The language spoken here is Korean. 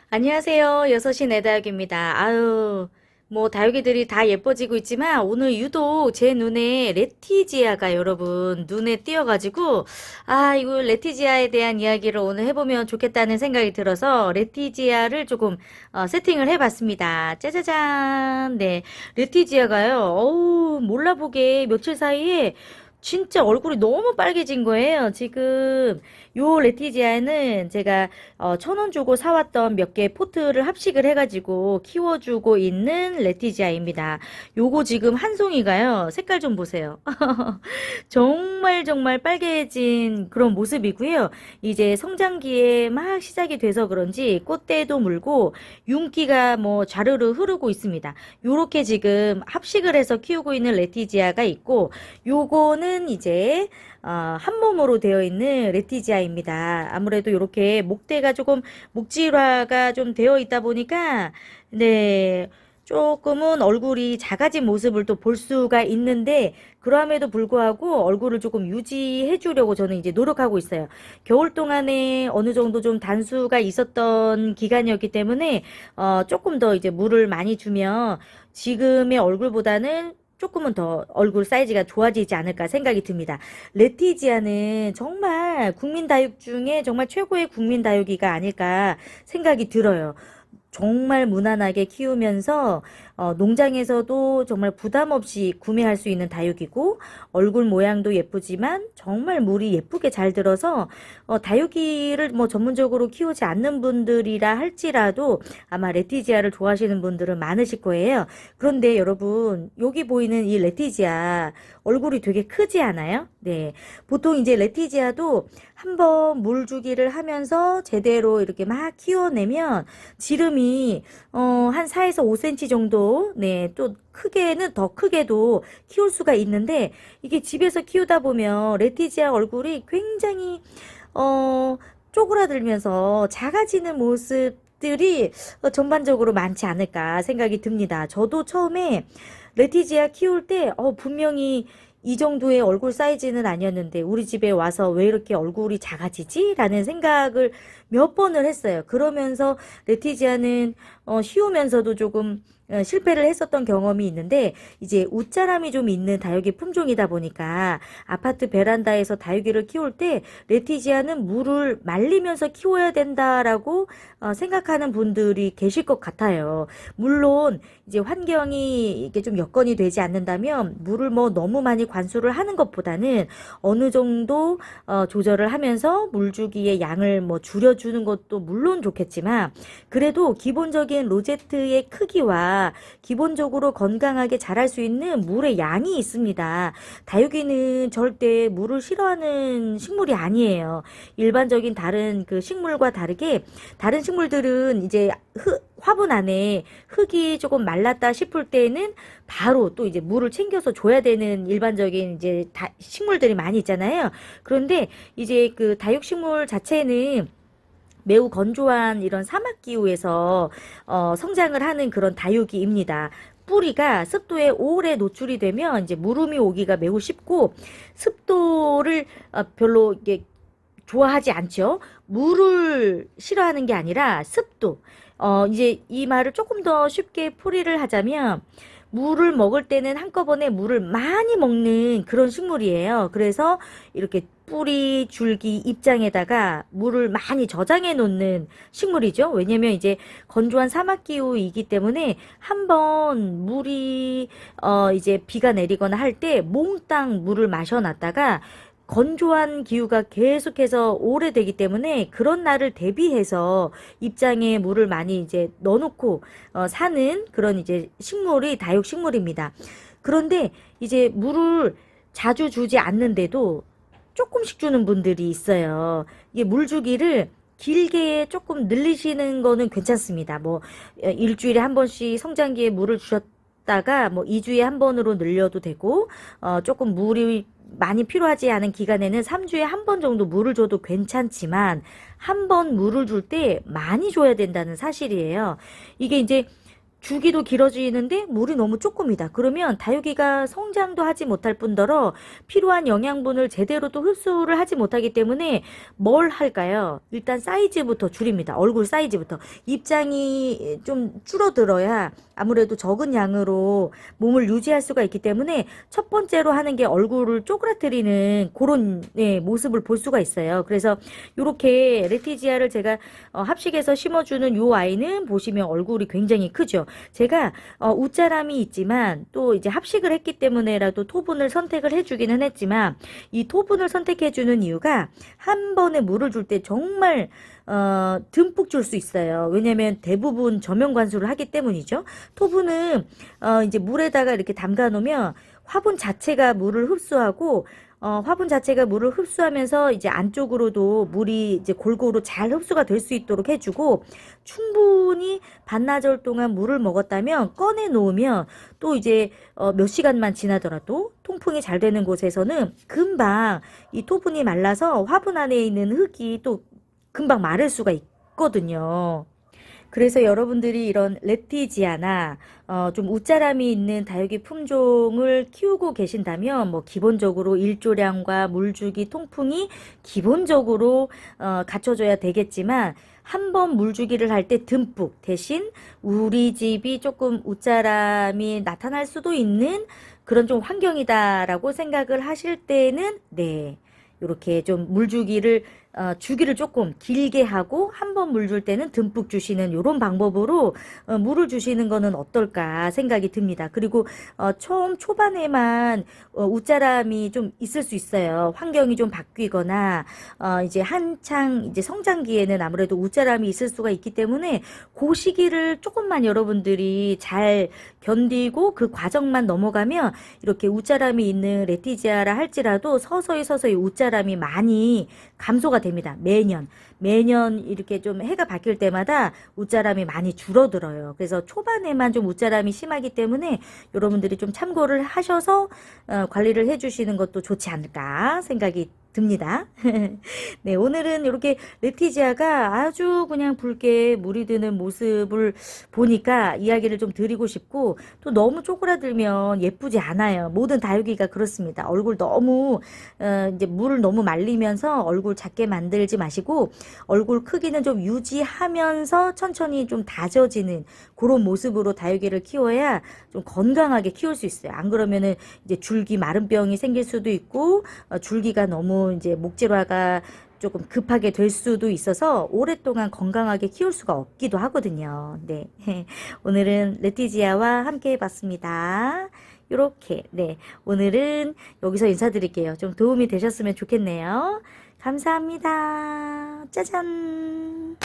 안녕하세요. 6시 내 다육입니다. 아유, 뭐 다육이들이 다 예뻐지고 있지만 오늘 유독 제 눈에 레티지아가 여러분 눈에 띄어가지고 이거 레티지아에 대한 이야기를 오늘 해보면 좋겠다는 생각이 들어서 레티지아를 조금 세팅을 해봤습니다. 짜자잔. 네, 레티지아가요. 어우, 몰라보게 며칠 사이에 진짜 얼굴이 너무 빨개진 거예요. 지금 요 레티지아는 제가 1,000원 주고 사왔던 몇 개 포트를 합식을 해가지고 키워주고 있는 레티지아입니다. 요거 지금 한 송이가요. 색깔 좀 보세요. 정말 정말 빨개진 그런 모습이고요. 이제 성장기에 막 시작이 돼서 그런지 꽃대도 물고 윤기가 뭐 좌르르 흐르고 있습니다. 요렇게 지금 합식을 해서 키우고 있는 레티지아가 있고 요거는 이제 한 몸으로 되어 있는 레티지아입니다. 아무래도 이렇게 목대가 조금 목질화가 좀 되어 있다 보니까 네, 조금은 얼굴이 작아진 모습을 또 볼 수가 있는데 그럼에도 불구하고 얼굴을 조금 유지해 주려고 저는 이제 노력하고 있어요. 겨울 동안에 어느 정도 좀 단수가 있었던 기간이었기 때문에 조금 더 이제 물을 많이 주면 지금의 얼굴보다는 조금은 더 얼굴 사이즈가 좋아지지 않을까 생각이 듭니다. 레티지아는 정말 국민 다육 중에 정말 최고의 국민 다육이가 아닐까 생각이 들어요. 정말 무난하게 키우면서 농장에서도 정말 부담 없이 구매할 수 있는 다육이고 얼굴 모양도 예쁘지만 정말 물이 예쁘게 잘 들어서 다육이를 뭐 전문적으로 키우지 않는 분들이라 할지라도 아마 레티지아를 좋아하시는 분들은 많으실 거예요. 그런데 여러분 여기 보이는 이 레티지아 얼굴이 되게 크지 않아요? 네. 보통 이제 레티지아도 한번 물 주기를 하면서 제대로 이렇게 막 키워내면 지름이 한 4에서 5cm 정도 네, 또 크게는 더 크게도 키울 수가 있는데 이게 집에서 키우다 보면 레티지아 얼굴이 굉장히 쪼그라들면서 작아지는 모습들이 전반적으로 많지 않을까 생각이 듭니다. 저도 처음에 레티지아 키울 때 분명히 이 정도의 얼굴 사이즈는 아니었는데 우리 집에 와서 왜 이렇게 얼굴이 작아지지? 라는 생각을 몇 번을 했어요. 그러면서 레티지아는 쉬우면서도 조금 실패를 했었던 경험이 있는데 이제 웃자람이 좀 있는 다육이 품종이다 보니까 아파트 베란다에서 다육이를 키울 때 레티지아는 물을 말리면서 키워야 된다라고 생각하는 분들이 계실 것 같아요. 물론 이제 환경이 이게 좀 여건이 되지 않는다면 물을 뭐 너무 많이 관수를 하는 것보다는 어느 정도 조절을 하면서 물주기의 양을 뭐 줄여주는 것도 물론 좋겠지만 그래도 기본적인 로제트의 크기와 기본적으로 건강하게 자랄 수 있는 물의 양이 있습니다. 다육이는 절대 물을 싫어하는 식물이 아니에요. 일반적인 다른 그 식물과 다르게 다른 식물들은 이제 화분 안에 흙이 조금 말랐다 싶을 때는 바로 또 이제 물을 챙겨서 줘야 되는 일반적인 이제 식물들이 많이 있잖아요. 그런데 이제 그 다육식물 자체는 매우 건조한 이런 사막 기후에서 성장을 하는 그런 다육이입니다. 뿌리가 습도에 오래 노출이 되면 이제 물음이 오기가 매우 쉽고 습도를 별로 이게 좋아하지 않죠. 물을 싫어하는 게 아니라 습도. 이제 이 말을 조금 더 쉽게 풀이를 하자면 물을 먹을 때는 한꺼번에 물을 많이 먹는 그런 식물이에요. 그래서 이렇게 뿌리, 줄기, 잎장에다가 물을 많이 저장해 놓는 식물이죠. 왜냐면 이제 건조한 사막 기후이기 때문에 한번 물이 이제 비가 내리거나 할 때 몽땅 물을 마셔 놨다가 건조한 기후가 계속해서 오래되기 때문에 그런 날을 대비해서 입장에 물을 많이 이제 넣어놓고 사는 그런 이제 식물이 다육식물입니다. 그런데 이제 물을 자주 주지 않는데도 조금씩 주는 분들이 있어요. 이게 물 주기를 길게 조금 늘리시는 거는 괜찮습니다. 뭐 일주일에 한 번씩 성장기에 물을 주셨다가 뭐 2주에 한 번으로 늘려도 되고 조금 물이 많이 필요하지 않은 기간에는 3주에 한 번 정도 물을 줘도 괜찮지만 한 번 물을 줄 때 많이 줘야 된다는 사실이에요. 이게 이제 주기도 길어지는데 물이 너무 조금이다. 그러면 다육이가 성장도 하지 못할 뿐더러 필요한 영양분을 제대로 또 흡수를 하지 못하기 때문에 뭘 할까요? 일단 사이즈부터 줄입니다. 얼굴 사이즈부터. 입장이 좀 줄어들어야 아무래도 적은 양으로 몸을 유지할 수가 있기 때문에 첫 번째로 하는 게 얼굴을 쪼그라뜨리는 그런 모습을 볼 수가 있어요. 그래서 이렇게 레티지아를 제가 합식해서 심어주는 요 아이는 보시면 얼굴이 굉장히 크죠. 제가 웃자람이 있지만 또 이제 합식을 했기 때문에라도 토분을 선택을 해주기는 했지만 이 토분을 선택해주는 이유가 한 번에 물을 줄 때 정말 듬뿍 줄 수 있어요. 왜냐면 대부분 저면 관수를 하기 때문이죠. 토분은 이제 물에다가 이렇게 담가 놓으면 화분 자체가 물을 흡수하고 화분 자체가 물을 흡수하면서 이제 안쪽으로도 물이 이제 골고루 잘 흡수가 될 수 있도록 해주고 충분히 반나절 동안 물을 먹었다면 꺼내 놓으면 또 이제 몇 시간만 지나더라도 통풍이 잘 되는 곳에서는 금방 이 토분이 말라서 화분 안에 있는 흙이 또 금방 마를 수가 있거든요. 그래서 여러분들이 이런 레티지아나 좀 웃자람이 있는 다육이 품종을 키우고 계신다면 뭐 기본적으로 일조량과 물주기 통풍이 기본적으로 갖춰져야 되겠지만 한 번 물주기를 할 때 듬뿍 대신 우리 집이 조금 웃자람이 나타날 수도 있는 그런 좀 환경이다라고 생각을 하실 때는 네. 이렇게 좀 물주기를 주기를 조금 길게 하고 한 번 물 줄 때는 듬뿍 주시는 이런 방법으로 물을 주시는 거는 어떨까 생각이 듭니다. 그리고 처음 초반에만 웃자람이 좀 있을 수 있어요. 환경이 좀 바뀌거나 이제 한창 이제 성장기에는 아무래도 웃자람이 있을 수가 있기 때문에 그 시기를 조금만 여러분들이 잘 견디고 그 과정만 넘어가면 이렇게 웃자람이 있는 레티지아라 할지라도 서서히 웃자람이 많이 감소가 됩니다. 매년 이렇게 좀 해가 바뀔 때마다 웃자람이 많이 줄어들어요. 그래서 초반에만 좀 웃자람이 심하기 때문에 여러분들이 좀 참고를 하셔서 관리를 해주시는 것도 좋지 않을까 생각이 듭니다. 네, 오늘은 이렇게 레티지아가 아주 그냥 붉게 물이 드는 모습을 보니까 이야기를 좀 드리고 싶고 또 너무 쪼그라들면 예쁘지 않아요. 모든 다육이가 그렇습니다. 얼굴 너무 이제 물을 너무 말리면서 얼굴 작게 만들지 마시고 얼굴 크기는 좀 유지하면서 천천히 좀 다져지는 그런 모습으로 다육이를 키워야 좀 건강하게 키울 수 있어요. 안 그러면은 이제 줄기 마른병이 생길 수도 있고 줄기가 너무 이제 목질화가 조금 급하게 될 수도 있어서 오랫동안 건강하게 키울 수가 없기도 하거든요. 네. 오늘은 레티지아와 함께 해봤습니다. 이렇게, 네. 오늘은 여기서 인사드릴게요. 좀 도움이 되셨으면 좋겠네요. 감사합니다. 짜잔.